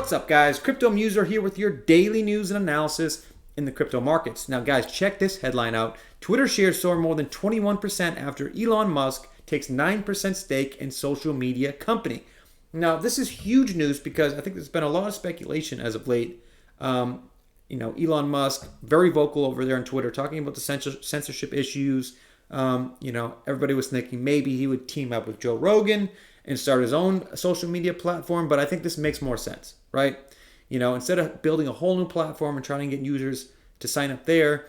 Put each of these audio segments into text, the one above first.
What's up, guys? Crypto Muser here with your daily news and analysis in the crypto markets. Now, guys, check this headline out. Twitter shares soar more than 21% after Elon Musk takes 9% stake in social media company. Now, this is huge news because I think there's been a lot of speculation as of late. Elon Musk, very vocal over there on Twitter, talking about the censorship issues. Everybody was thinking maybe he would team up with Joe Rogan and start his own social media platform, but I think this makes more sense, right? Instead of building a whole new platform and trying to get users to sign up there,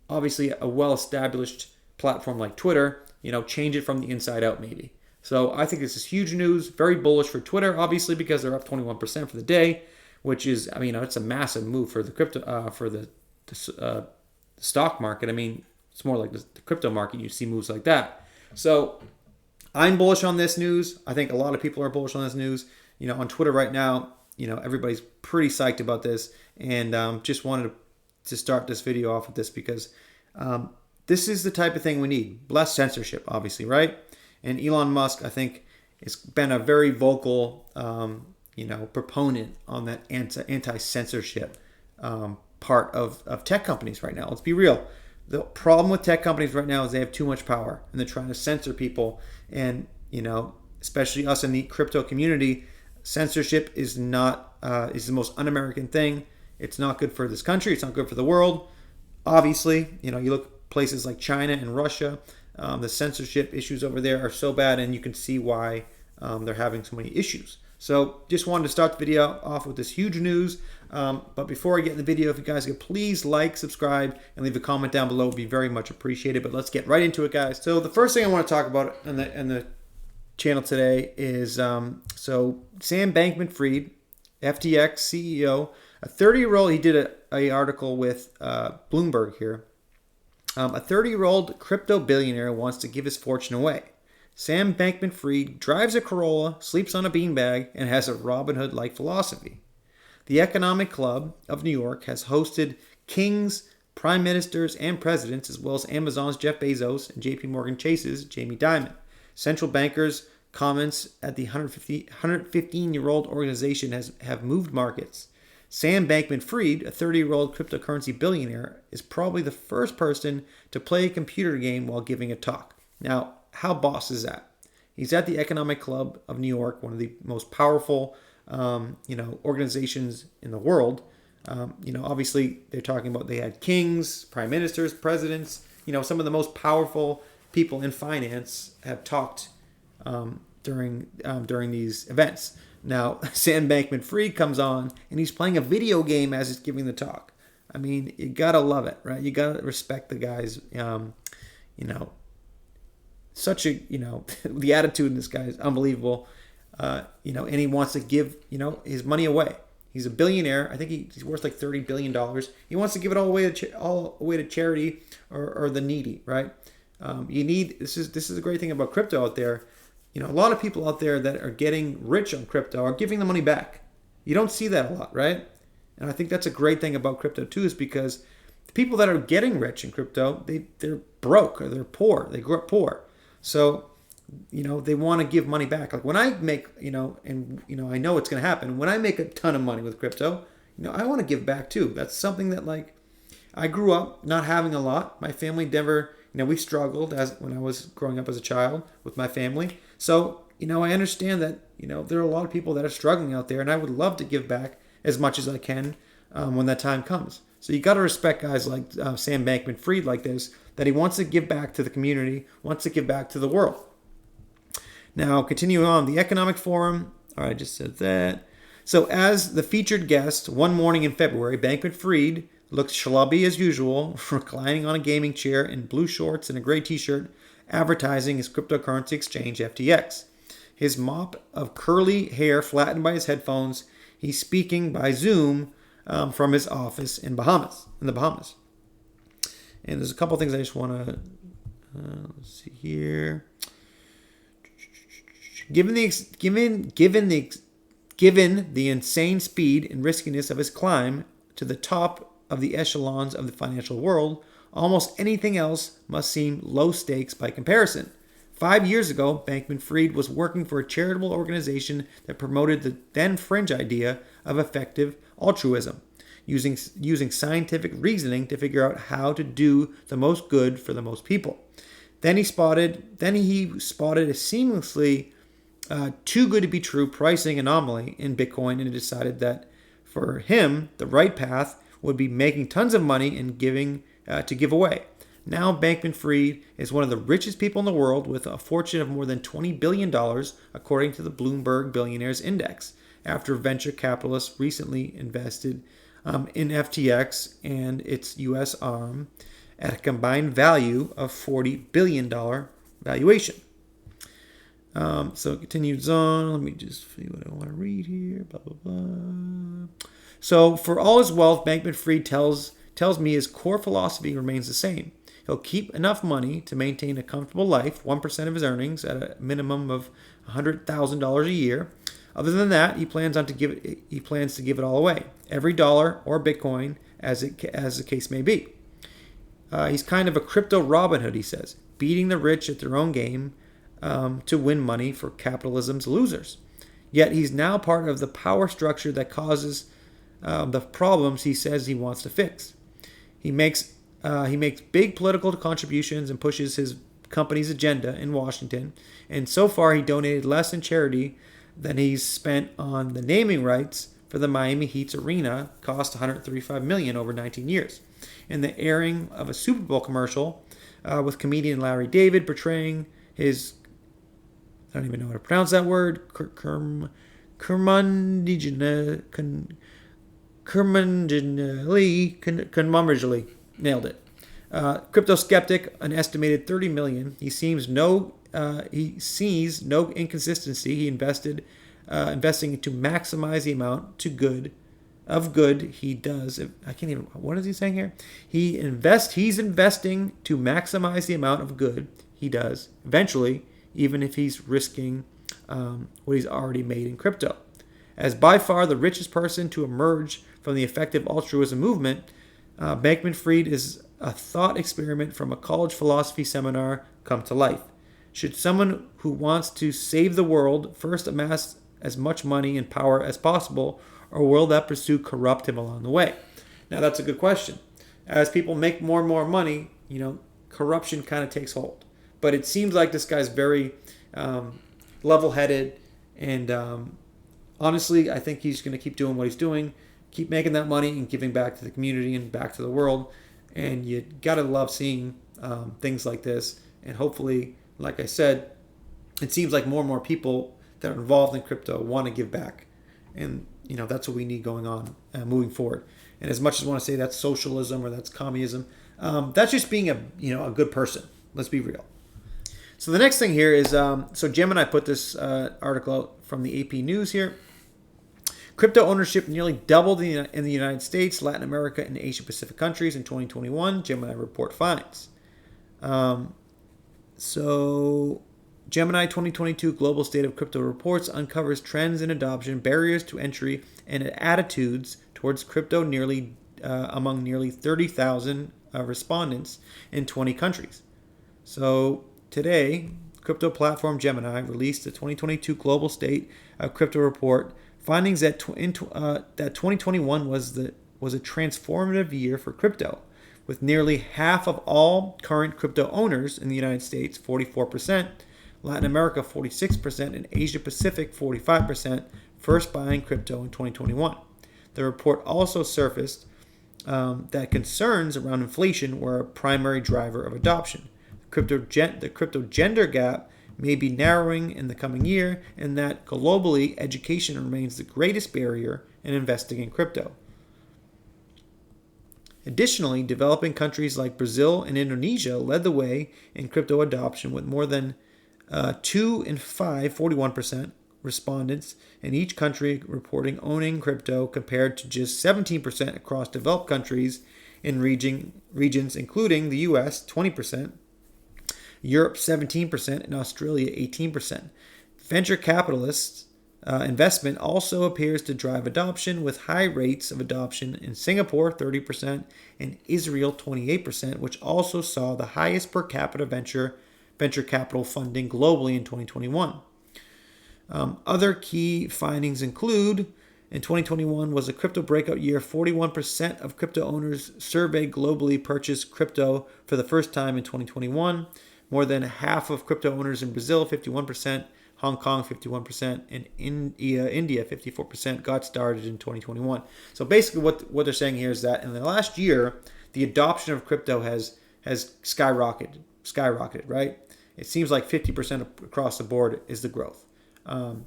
obviously a well-established platform like Twitter, change it from the inside out maybe. So I think this is huge news, very bullish for Twitter, obviously, because they're up 21% for the day, which is, it's a massive move for the crypto, for the stock market. It's more like the crypto market. You see moves like that. So I'm bullish on this news. I think a lot of people are bullish on this news. On Twitter right now, everybody's pretty psyched about this, and just wanted to start this video off with this because this is the type of thing we need. Less censorship, obviously, right? And Elon Musk, I think, has been a very vocal, proponent on that anti-censorship part of tech companies right now. Let's be real. The problem with tech companies right now is they have too much power and they're trying to censor people. And, especially us in the crypto community, censorship is not is the most un-American thing. It's not good for this country. It's not good for the world. Obviously, you look places like China and Russia, the censorship issues over there are so bad, and you can see why they're having so many issues. So just wanted to start the video off with this huge news. But before I get in the video, if you guys could please like, subscribe, and leave a comment down below, it would be very much appreciated. But let's get right into it, guys. So the first thing I want to talk about in the channel today is so Sam Bankman-Fried, FTX CEO, a 30-year-old. He did a article with Bloomberg here. A 30-year-old crypto billionaire wants to give his fortune away. Sam Bankman-Fried drives a Corolla, sleeps on a beanbag, and has a Robin Hood-like philosophy. The Economic Club of New York has hosted kings, prime ministers, and presidents, as well as Amazon's Jeff Bezos and JP Morgan Chase's Jamie Dimon. Central bankers' comments at the 115-year-old organization have moved markets. Sam Bankman-Fried, a 30-year-old cryptocurrency billionaire, is probably the first person to play a computer game while giving a talk. Now, how boss is that? He's at the Economic Club of New York, one of the most powerful, organizations in the world. Obviously they're talking about, they had kings, prime ministers, presidents, some of the most powerful people in finance have talked during these events. Now, Sam Bankman-Fried comes on and he's playing a video game as he's giving the talk. You gotta love it, right? You gotta respect the guy's, such a, the attitude in this guy is unbelievable. And he wants to give, his money away. He's a billionaire. I think he's worth like $30 billion. He wants to give it all away to charity or the needy, right? This is a great thing about crypto out there. A lot of people out there that are getting rich on crypto are giving the money back. You don't see that a lot, right? And I think that's a great thing about crypto too, is because the people that are getting rich in crypto, they're broke or they're poor. They grew up poor. So, they want to give money back. Like when I make, I know it's going to happen. When I make a ton of money with crypto, I want to give back too. That's something that I grew up not having a lot. My family never, we struggled when I was growing up as a child with my family. So, I understand that, there are a lot of people that are struggling out there, and I would love to give back as much as I can when that time comes. So you got to respect guys like Sam Bankman-Fried like this, that he wants to give back to the community, wants to give back to the world. Now, continuing on, the Economic Forum. All right, I just said that. So as the featured guest, one morning in February, Bankman-Fried looked schlubby as usual, reclining on a gaming chair in blue shorts and a gray t-shirt, advertising his cryptocurrency exchange, FTX. His mop of curly hair flattened by his headphones, he's speaking by Zoom from his office in the Bahamas. And there's a couple things I just want to let's see here. Given the insane speed and riskiness of his climb to the top of the echelons of the financial world, almost anything else must seem low stakes by comparison. 5 years ago, Bankman-Fried was working for a charitable organization that promoted the then fringe idea of effective altruism, using scientific reasoning to figure out how to do the most good for the most people. Then he spotted a seamlessly too good to be true pricing anomaly in Bitcoin, and decided that for him the right path would be making tons of money and giving to give away. Now Bankman-Fried is one of the richest people in the world with a fortune of more than $20 billion, according to the Bloomberg Billionaires Index, after venture capitalists recently invested in FTX and its U.S. arm at a combined value of $40 billion valuation. So it continues on. Let me just see what I want to read here. Blah, blah, blah. So for all his wealth, Bankman-Fried tells me his core philosophy remains the same. He'll keep enough money to maintain a comfortable life, 1% of his earnings at a minimum of $100,000 a year. Other than that, he plans to give it all away, every dollar or Bitcoin as the case may be. He's kind of a crypto Robin Hood, he says, beating the rich at their own game to win money for capitalism's losers. Yet he's now part of the power structure that causes the problems he says he wants to fix. He makes big political contributions and pushes his company's agenda in Washington, and so far he donated less in charity than he's spent on the naming rights for the Miami Heat's arena, cost $135 million over 19 years, and the airing of a Super Bowl commercial with comedian Larry David portraying his, I don't even know how to pronounce that word, Kermanjali, nailed it. Crypto skeptic, an estimated 30 million. He sees no inconsistency. He investing to maximize the amount of good he does. I can't even. What is he saying here? He's investing to maximize the amount of good he does. Eventually, even if he's risking what he's already made in crypto. As by far the richest person to emerge from the effective altruism movement, Bankman-Fried is a thought experiment from a college philosophy seminar come to life. Should someone who wants to save the world first amass as much money and power as possible, or will that pursuit corrupt him along the way? Now that's a good question. As people make more and more money, corruption kind of takes hold. But it seems like this guy's very level-headed, and honestly, I think he's going to keep doing what he's doing, keep making that money and giving back to the community and back to the world. And you got to love seeing things like this. And hopefully, like I said, it seems like more and more people that are involved in crypto want to give back. And, that's what we need going on moving forward. And as much as I want to say that's socialism or that's communism, that's just being a good person. Let's be real. So the next thing here is, so Gemini put this article out from the AP News here. Crypto ownership nearly doubled in the United States, Latin America, and Asia Pacific countries in 2021, Gemini report finds. So Gemini 2022 Global State of Crypto Reports uncovers trends in adoption, barriers to entry, and attitudes towards crypto among nearly 30,000 respondents in 20 countries. So today, crypto platform Gemini released the 2022 Global State of Crypto Report, findings that 2021 was a transformative year for crypto, with nearly half of all current crypto owners in the United States, 44%, Latin America 46%, and Asia Pacific 45%, first buying crypto in 2021. The report also surfaced that concerns around inflation were a primary driver of adoption. The crypto gender gap may be narrowing in the coming year, and that globally, education remains the greatest barrier in investing in crypto. Additionally, developing countries like Brazil and Indonesia led the way in crypto adoption, with more than 2 in 5, 41% respondents in each country reporting owning crypto, compared to just 17% across developed countries in regions including the US, 20%, Europe 17%, and Australia 18%. Venture capitalists' investment also appears to drive adoption, with high rates of adoption in Singapore 30% and Israel 28%, which also saw the highest per capita venture venture capital funding globally in 2021. Other key findings include in 2021 was a crypto breakout year. 41% of crypto owners surveyed globally purchased crypto for the first time in 2021. More than half of crypto owners in Brazil, 51%, Hong Kong, 51%, and India, 54%, got started in 2021. So basically what they're saying here is that in the last year, the adoption of crypto has skyrocketed, right? It seems like 50% across the board is the growth. Do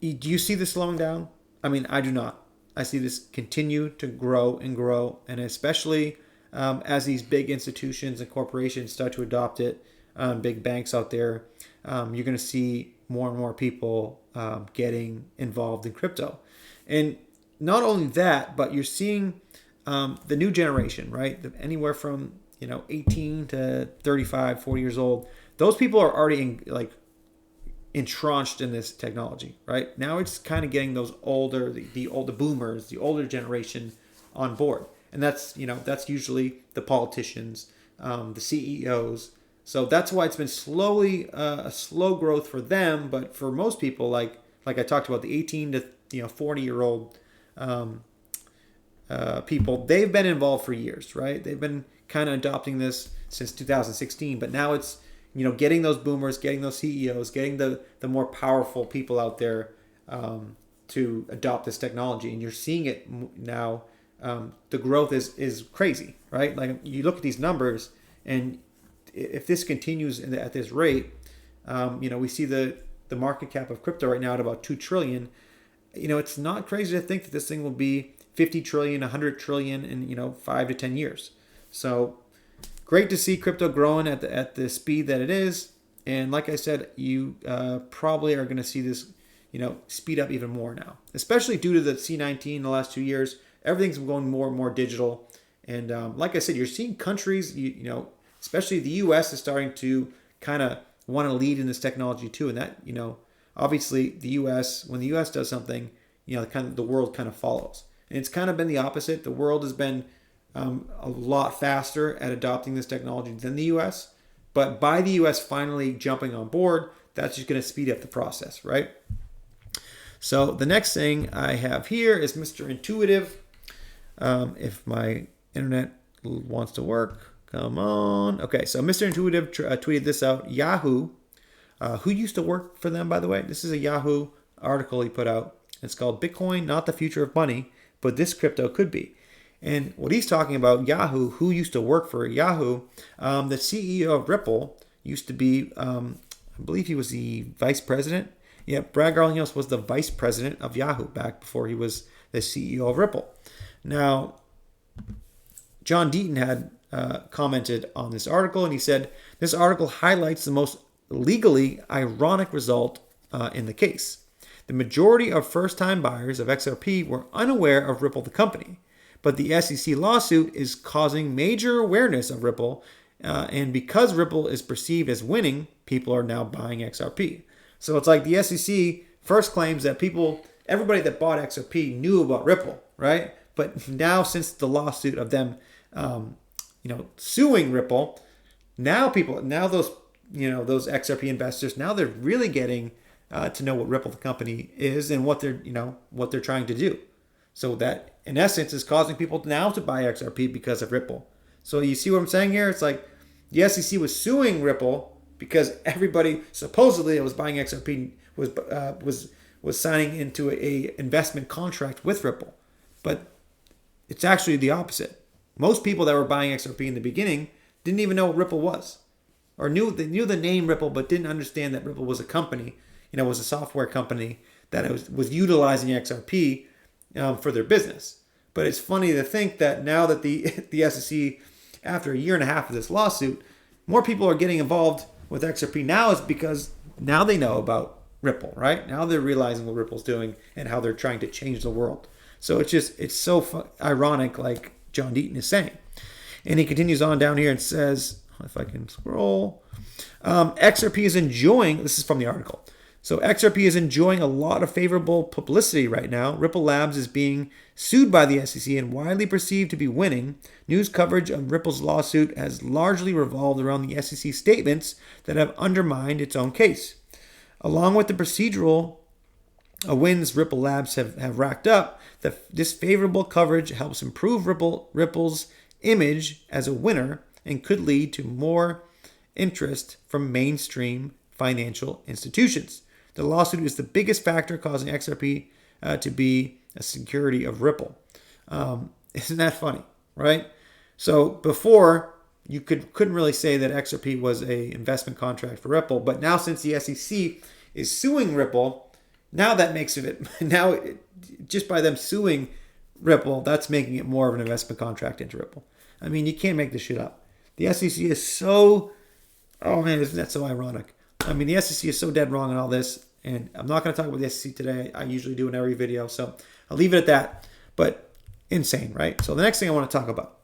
you see this slowing down? I mean, I do not. I see this continue to grow, and especially as these big institutions and corporations start to adopt it, big banks out there, you're going to see more and more people getting involved in crypto. And not only that, but you're seeing the new generation, right? Anywhere from 18 to 35, 40 years old. Those people are already entrenched in this technology, right? Now it's kind of getting those the older boomers, the older generation on board. And that's usually the politicians, the CEOs. So that's why it's been slowly a slow growth for them. But for most people, like I talked about, the 18 to 40-year-old people, they've been involved for years, right? They've been kind of adopting this since 2016. But now it's getting those boomers, getting those CEOs, getting the more powerful people out there to adopt this technology. And you're seeing it now. The growth is crazy, right? Like you look at these numbers, and if this continues at this rate, we see the market cap of crypto right now at about 2 trillion. It's not crazy to think that this thing will be 50 trillion, 100 trillion in 5 to 10 years. So great to see crypto growing at the speed that it is. And like I said, you probably are going to see this speed up even more now, especially due to the C19 in the last 2 years. Everything's going more and more digital. And like I said, you're seeing countries, especially the U.S. is starting to kind of want to lead in this technology too. And that, obviously the U.S., when the U.S. does something, the world kind of follows. And it's kind of been the opposite. The world has been a lot faster at adopting this technology than the U.S. But by the U.S. finally jumping on board, that's just going to speed up the process, right? So the next thing I have here is Mr. Intuitive. If my internet wants to work, come on. Okay, so Mr. Intuitive tweeted this out. Yahoo, who used to work for them, by the way. This is a Yahoo article he put out. It's called Bitcoin, Not the Future of Money, but This Crypto Could Be. And what he's talking about, Yahoo, who used to work for Yahoo, the CEO of Ripple used to be, I believe he was the vice president. Yeah, Brad Garlinghouse was the vice president of Yahoo back before he was the CEO of Ripple. Now, John Deaton had commented on this article, and he said, this article highlights the most legally ironic result in the case. The majority of first-time buyers of XRP were unaware of Ripple, the company, but the SEC lawsuit is causing major awareness of Ripple, and because Ripple is perceived as winning, people are now buying XRP. So it's like the SEC first claims that everybody that bought XRP knew about Ripple, right? But now, since the lawsuit of them, suing Ripple, now those XRP investors, now they're really getting to know what Ripple the company is and what they're trying to do. So that, in essence, is causing people now to buy XRP because of Ripple. So you see what I'm saying here? It's like the SEC was suing Ripple because everybody supposedly that was buying XRP was signing into a investment contract with Ripple, but it's actually the opposite. Most people that were buying XRP in the beginning didn't even know what Ripple was, or knew the name Ripple, but didn't understand that Ripple was a company, was a software company that was utilizing XRP for their business. But it's funny to think that now that the SEC, after a year and a half of this lawsuit, more people are getting involved with XRP now is because now they know about Ripple, right? Now they're realizing what Ripple's doing and how they're trying to change the world. So it's so ironic, like John Deaton is saying. And he continues on down here and says, if I can scroll, XRP is enjoying, this is from the article, So XRP is enjoying a lot of favorable publicity right now. Ripple Labs is being sued by the SEC and widely perceived to be winning. News coverage of Ripple's lawsuit has largely revolved around the SEC statements that have undermined its own case. Along with the procedural wins Ripple Labs have racked up, this favorable coverage helps improve Ripple's image as a winner and could lead to more interest from mainstream financial institutions. The lawsuit is the biggest factor causing XRP to be a security of Ripple. Isn't that funny, right? So before, you couldn't really say that XRP was a investment contract for Ripple, but now since the SEC is suing Ripple, now that makes it just by them suing Ripple, that's making it more of an investment contract into Ripple. I mean, you can't make this shit up. The SEC is so, oh man, isn't that so ironic? I mean, the SEC is so dead wrong in all this, and I'm not going to talk about the SEC today. I usually do in every video, so I'll leave it at that. But insane, right? So the next thing I want to talk about,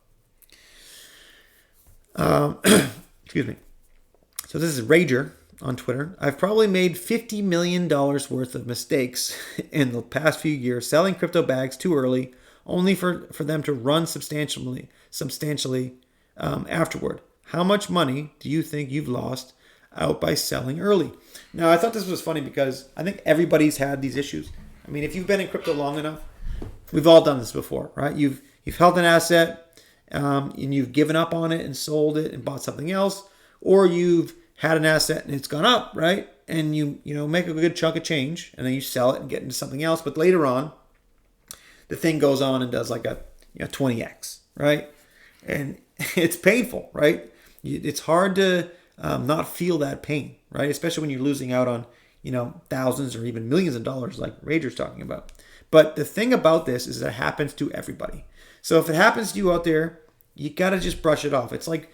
excuse me. So this is Rager on Twitter. I've probably made $50 million worth of mistakes in the past few years selling crypto bags too early, only for them to run substantially afterward. How much money do you think you've lost out by selling early? Now, I thought this was funny because I think everybody's had these issues. I mean, if you've been in crypto long enough, we've all done this before, right? You've held an asset and you've given up on it and sold it and bought something else, or you've had an asset and it's gone up, right? And you make a good chunk of change and then you sell it and get into something else. But later on, the thing goes on and does like a 20x, right? And it's painful, right? It's hard to not feel that pain, right? Especially when you're losing out on, thousands or even millions of dollars like Rager's talking about. But the thing about this is that it happens to everybody. So if it happens to you out there, you got to just brush it off. It's like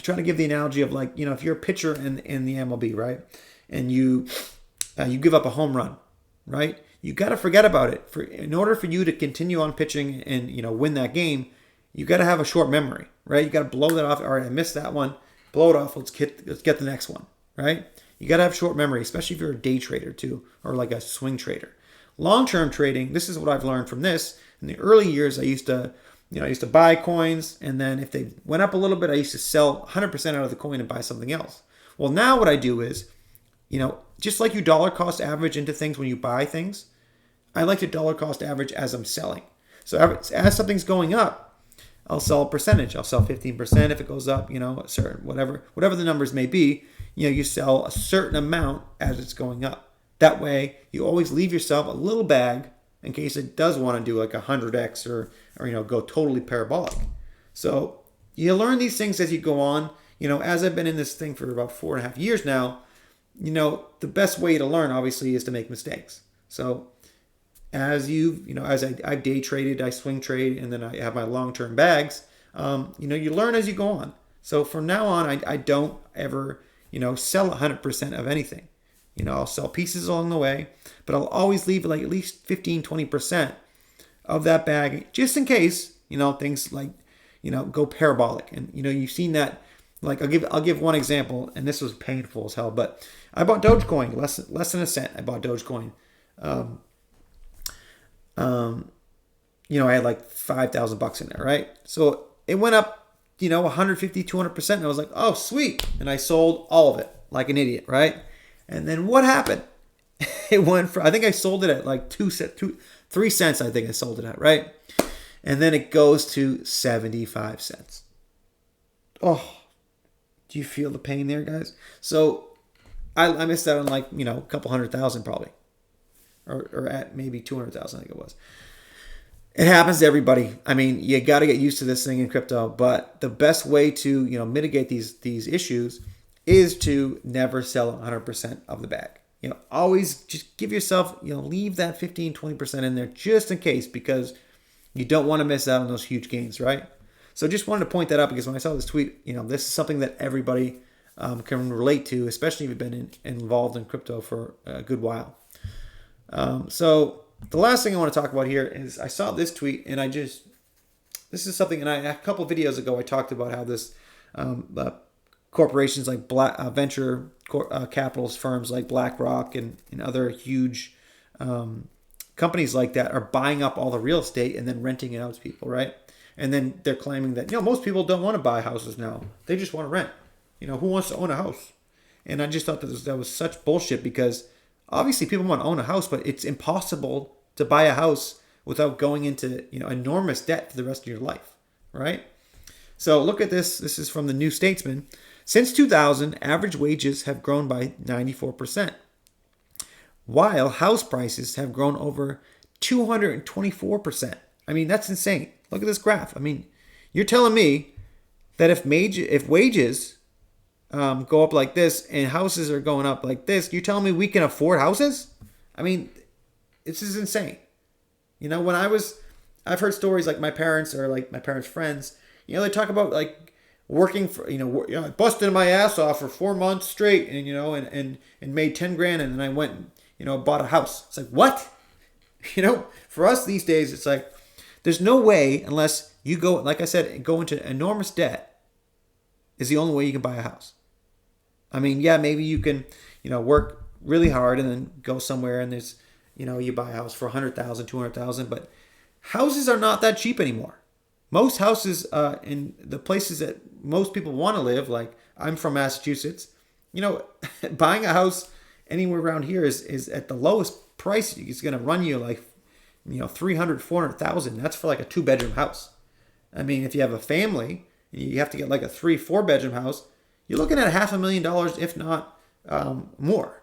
trying to give the analogy of if you're a pitcher in the MLB, right? And you give up a home run, right? You got to forget about it. In order for you to continue on pitching and win that game, you got to have a short memory, right? You got to blow that off. All right, I missed that one. Blow it off. Let's get the next one, right? You got to have short memory, especially if you're a day trader too, or like a swing trader. Long-term trading, this is what I've learned from this. In the early years, I used to buy coins, and then if they went up a little bit, I used to sell 100% out of the coin and buy something else. Well, now what I do is, just like you dollar cost average into things when you buy things, I like to dollar cost average as I'm selling. So as something's going up, I'll sell a percentage. I'll sell 15% if it goes up, a certain, whatever the numbers may be, you sell a certain amount as it's going up. That way, you always leave yourself a little bag in case it does want to do like 100x or go totally parabolic. So you learn these things as you go on. As I've been in this thing for about 4.5 years now, the best way to learn obviously is to make mistakes. So as I've day traded, I swing trade, and then I have my long-term bags, you learn as you go on. So from now on, I don't ever, sell 100% of anything. I'll sell pieces along the way, but I'll always leave like at least 15-20% of that bag just in case, things like, go parabolic. And, you've seen that. Like I'll give one example, and this was painful as hell, but I bought Dogecoin, less than a cent. I bought Dogecoin. I had like $5,000 in there, right? So it went up, 150, 200%. And I was like, oh, sweet. And I sold all of it like an idiot, right? And then what happened? It went for, I think I sold it at like 3 cents. I think I sold it at, right? And then it goes to 75 cents. Oh, do you feel the pain there, guys? So I missed out on like, a couple 100,000 probably. Or at maybe 200,000, I think it was. It happens to everybody. I mean, you got to get used to this thing in crypto. But the best way to, mitigate these issues is to never sell 100% of the bag. Always just give yourself, leave that 15-20% in there just in case, because you don't want to miss out on those huge gains, right? So just wanted to point that out because when I saw this tweet, this is something that everybody can relate to, especially if you've been involved in crypto for a good while. So the last thing I want to talk about here is I saw this tweet, and this is something, and a couple of videos ago I talked about how this corporations like venture capitalist firms like BlackRock and other huge companies like that are buying up all the real estate and then renting it out to people, right? And then they're claiming that, most people don't want to buy houses now. They just want to rent. Who wants to own a house? And I just thought that was such bullshit, because obviously people want to own a house, but it's impossible to buy a house without going into, enormous debt for the rest of your life, right? So look at this. This is from the New Statesman. Since 2000, average wages have grown by 94%, while house prices have grown over 224%. I mean, that's insane. Look at this graph. I mean, you're telling me that if wages go up like this and houses are going up like this, you're telling me we can afford houses? I mean, this is insane. I've heard stories like my parents or like my parents' friends, they talk about like working for, busted my ass off for 4 months straight and made 10 grand. And then I went, bought a house. It's like, what? For us these days, it's like, there's no way, unless you go, like I said, go into enormous debt, is the only way you can buy a house. I mean, yeah, maybe you can, work really hard and then go somewhere and there's, you buy a house for $100,000, $200,000, but houses are not that cheap anymore. Most houses in the places that most people want to live, like I'm from Massachusetts, buying a house anywhere around here is at the lowest price. It's going to run you like, 300, 400,000. That's for like a 2-bedroom house. I mean, if you have a family, you have to get like a 3-4 bedroom house. You're looking at $500,000, if not more.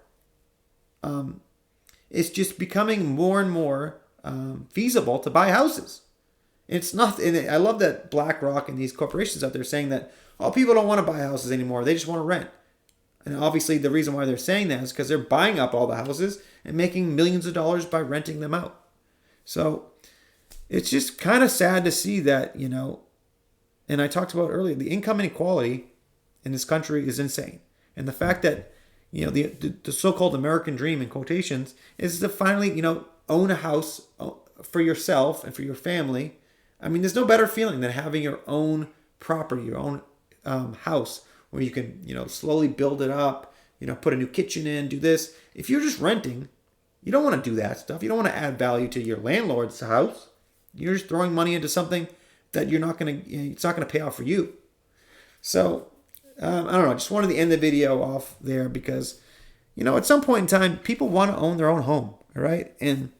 It's just becoming more and more feasible to buy houses. It's not, and I love that BlackRock and these corporations out there saying that, people don't want to buy houses anymore. They just want to rent. And obviously the reason why they're saying that is because they're buying up all the houses and making millions of dollars by renting them out. So it's just kind of sad to see that, and I talked about earlier, the income inequality in this country is insane. And the fact that, the so-called American dream in quotations is to finally, own a house for yourself and for your family. I mean, there's no better feeling than having your own property, your own house where you can, slowly build it up, put a new kitchen in, do this. If you're just renting, you don't want to do that stuff. You don't want to add value to your landlord's house. You're just throwing money into something that it's not going to pay off for you. So, I don't know. I just wanted to end the video off there because, at some point in time, people want to own their own home. All right. And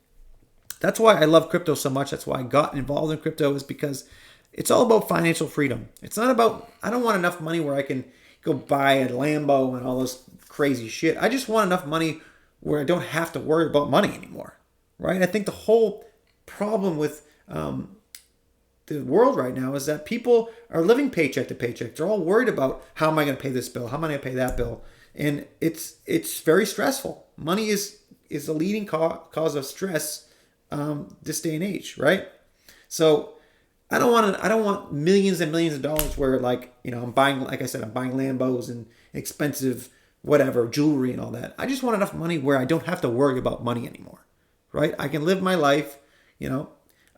that's why I love crypto so much. That's why I got involved in crypto, is because it's all about financial freedom. It's not about, I don't want enough money where I can go buy a Lambo and all this crazy shit. I just want enough money where I don't have to worry about money anymore, right? I think the whole problem with the world right now is that people are living paycheck to paycheck. They're all worried about, how am I going to pay this bill? How am I going to pay that bill? And it's very stressful. Money is the leading cause of stress this day and age, right? So I don't want millions and millions of dollars where I'm buying, like I said, I'm buying Lambos and expensive whatever, jewelry and all that. I just want enough money where I don't have to worry about money anymore, right? I can live my life,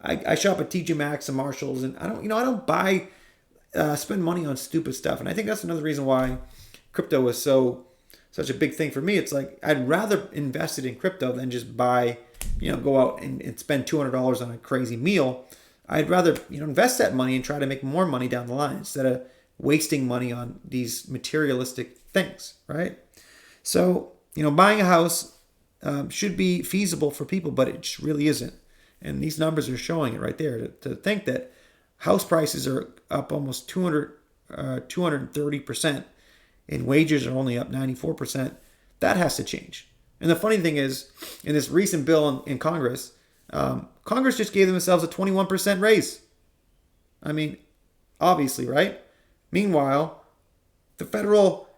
I shop at TJ Maxx and Marshalls, and I don't buy, spend money on stupid stuff. And I think that's another reason why crypto is such a big thing for me. It's like, I'd rather invest it in crypto than just buy, go out and spend $200 on a crazy meal. I'd rather, invest that money and try to make more money down the line instead of wasting money on these materialistic things, right? So, buying a house should be feasible for people, but it just really isn't. And these numbers are showing it right there. To think that house prices are up almost 230% and wages are only up 94%, that has to change. And the funny thing is, in this recent bill in Congress, Congress just gave themselves a 21% raise. I mean, obviously, right? Meanwhile, the federal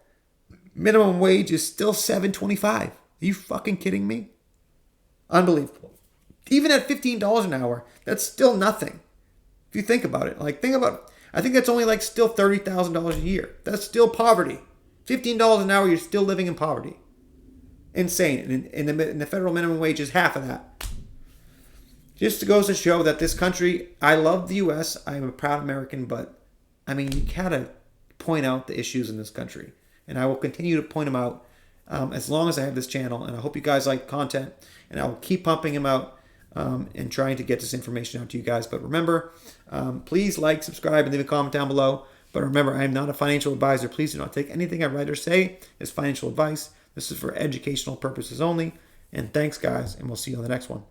minimum wage is still $7.25. Are you fucking kidding me? Unbelievable. Even at $15 an hour, that's still nothing. If you think about it, I think that's only still $30,000 a year. That's still poverty. $15 an hour, you're still living in poverty. Insane. And the federal minimum wage is half of that. Just goes to show that this country, I love the U.S. I'm a proud American, but you gotta point out the issues in this country. And I will continue to point them out as long as I have this channel. And I hope you guys like content, and I will keep pumping them out and trying to get this information out to you guys. But remember, please like, subscribe, and leave a comment down below. But remember, I am not a financial advisor. Please do not take anything I write or say as financial advice. This is for educational purposes only. And thanks, guys, and we'll see you on the next one.